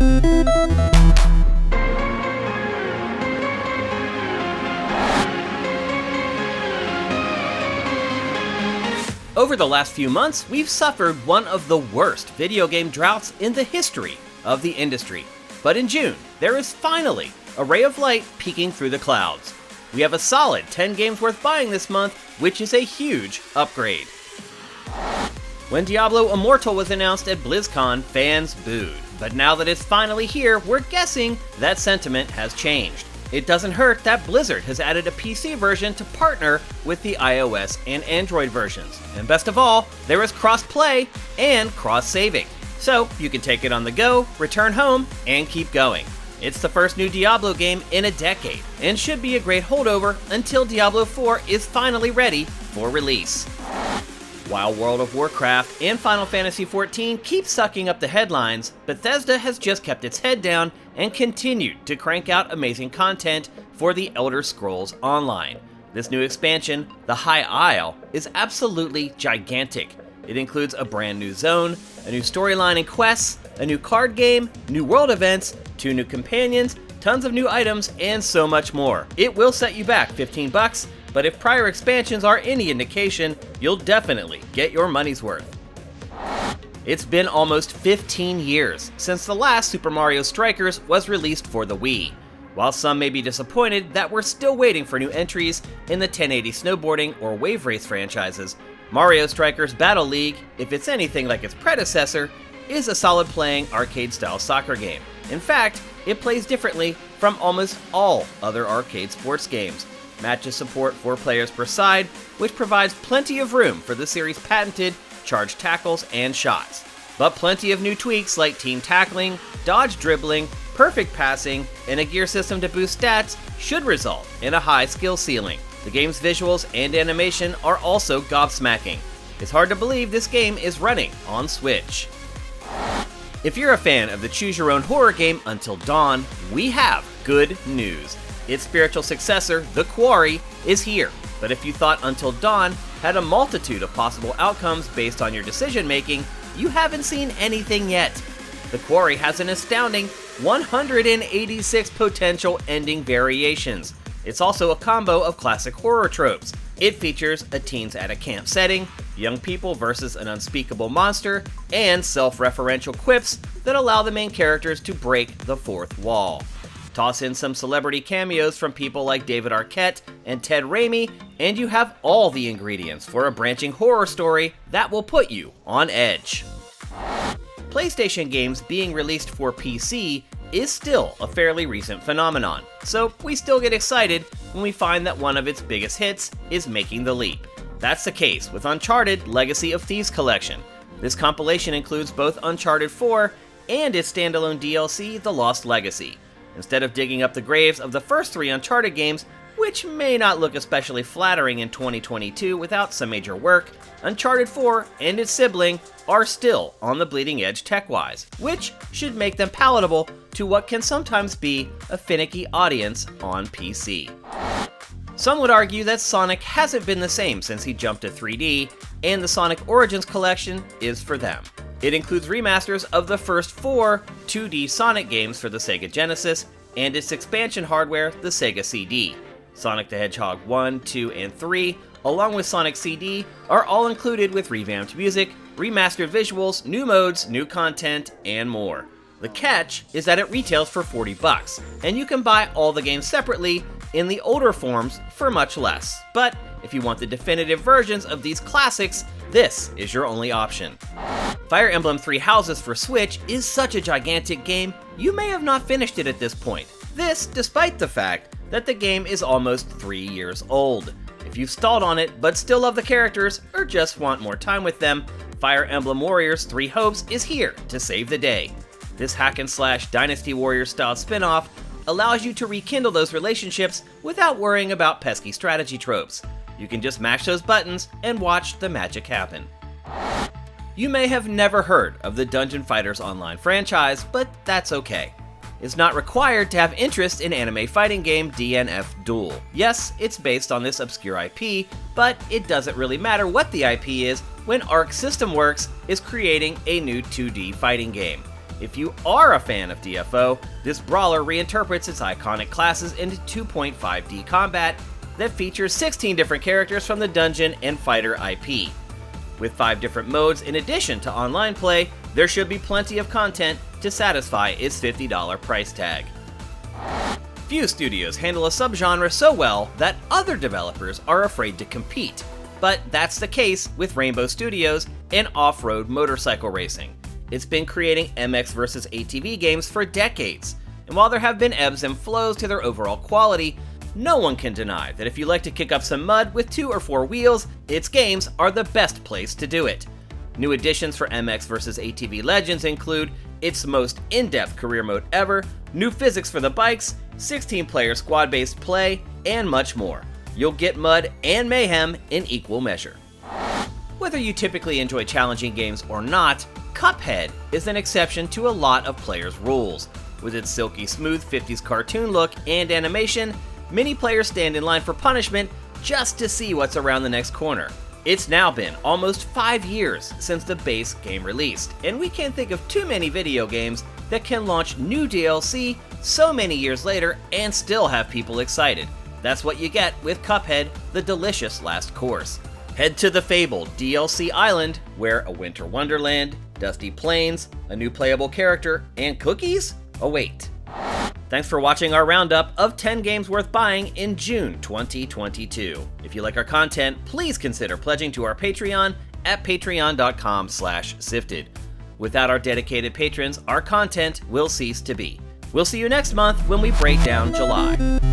Over the last few months, we've suffered one of the worst video game droughts in the history of the industry. But in June, there is finally a ray of light peeking through the clouds. We have a solid 10 games worth buying this month, which is a huge upgrade. When Diablo Immortal was announced at BlizzCon, fans booed. But now that it's finally here, we're guessing that sentiment has changed. It doesn't hurt that Blizzard has added a PC version to partner with the iOS and Android versions. And best of all, there is cross-play and cross-saving. So you can take it on the go, return home, and keep going. It's the first new Diablo game in a decade, and should be a great holdover until Diablo 4 is finally ready for release. While World of Warcraft and Final Fantasy XIV keep sucking up the headlines, Bethesda has just kept its head down and continued to crank out amazing content for The Elder Scrolls Online. This new expansion, The High Isle, is absolutely gigantic. It includes a brand new zone, a new storyline and quests, a new card game, new world events, 2 new companions, tons of new items, and so much more. It will set you back $15, but if prior expansions are any indication, you'll definitely get your money's worth. It's been almost 15 years since the last Super Mario Strikers was released for the Wii. While some may be disappointed that we're still waiting for new entries in the 1080 snowboarding or wave race franchises, Mario Strikers Battle League, if it's anything like its predecessor, is a solid playing arcade-style soccer game. In fact, it plays differently from almost all other arcade sports games. Matches support 4 players per side, which provides plenty of room for the series' patented charged tackles and shots. But plenty of new tweaks like team tackling, dodge dribbling, perfect passing, and a gear system to boost stats should result in a high skill ceiling. The game's visuals and animation are also gobsmacking. It's hard to believe this game is running on Switch. If you're a fan of the choose-your-own horror game Until Dawn, we have good news. Its spiritual successor, The Quarry, is here. But if you thought Until Dawn had a multitude of possible outcomes based on your decision-making, you haven't seen anything yet. The Quarry has an astounding 186 potential ending variations. It's also a combo of classic horror tropes. It features a teens at a camp setting, young people versus an unspeakable monster, and self-referential quips that allow the main characters to break the fourth wall. Toss in some celebrity cameos from people like David Arquette and Ted Raimi, and you have all the ingredients for a branching horror story that will put you on edge. PlayStation games being released for PC is still a fairly recent phenomenon, so we still get excited when we find that one of its biggest hits is making the leap. That's the case with Uncharted Legacy of Thieves Collection. This compilation includes both Uncharted 4 and its standalone DLC, The Lost Legacy. Instead of digging up the graves of the first 3 Uncharted games, which may not look especially flattering in 2022 without some major work, Uncharted 4 and its sibling are still on the bleeding edge tech-wise, which should make them palatable to what can sometimes be a finicky audience on PC. Some would argue that Sonic hasn't been the same since he jumped to 3D, and the Sonic Origins collection is for them. It includes remasters of the first 4 2D Sonic games for the Sega Genesis, and its expansion hardware, the Sega CD. Sonic the Hedgehog 1, 2, and 3, along with Sonic CD, are all included with revamped music, remastered visuals, new modes, new content, and more. The catch is that it retails for $40, and you can buy all the games separately in the older forms for much less. But if you want the definitive versions of these classics, this is your only option. Fire Emblem Three Houses for Switch is such a gigantic game, you may have not finished it at this point. This despite the fact that the game is almost 3 years old. If you've stalled on it but still love the characters or just want more time with them, Fire Emblem Warriors Three Hopes is here to save the day. This hack-and-slash Dynasty Warriors style spin-off allows you to rekindle those relationships without worrying about pesky strategy tropes. You can just mash those buttons and watch the magic happen. You may have never heard of the Dungeon Fighters Online franchise, but that's okay. It's not required to have interest in anime fighting game DNF Duel. Yes, it's based on this obscure IP, but it doesn't really matter what the IP is when Arc System Works is creating a new 2D fighting game. If you are a fan of DFO, this brawler reinterprets its iconic classes into 2.5D combat that features 16 different characters from the Dungeon and Fighter IP. With 5 different modes in addition to online play, there should be plenty of content to satisfy its $50 price tag. Few studios handle a subgenre so well that other developers are afraid to compete, but that's the case with Rainbow Studios and off-road motorcycle racing. It's been creating MX vs ATV games for decades, and while there have been ebbs and flows to their overall quality, no one can deny that if you like to kick up some mud with 2 or 4 wheels, its games are the best place to do it. New additions for MX vs ATV Legends include its most in-depth career mode ever, new physics for the bikes, 16-player squad-based play, and much more. You'll get mud and mayhem in equal measure. Whether you typically enjoy challenging games or not, Cuphead is an exception to a lot of players' rules. With its silky smooth 50s cartoon look and animation, many players stand in line for punishment just to see what's around the next corner. It's now been almost 5 years since the base game released, and we can't think of too many video games that can launch new DLC so many years later and still have people excited. That's what you get with Cuphead, the delicious last course. Head to the fabled DLC Island, where a winter wonderland, dusty plains, a new playable character, and cookies await. Thanks for watching our roundup of 10 games worth buying in June 2022. If you like our content, please consider pledging to our Patreon at patreon.com/sifted. Without our dedicated patrons, our content will cease to be. We'll see you next month when we break down July.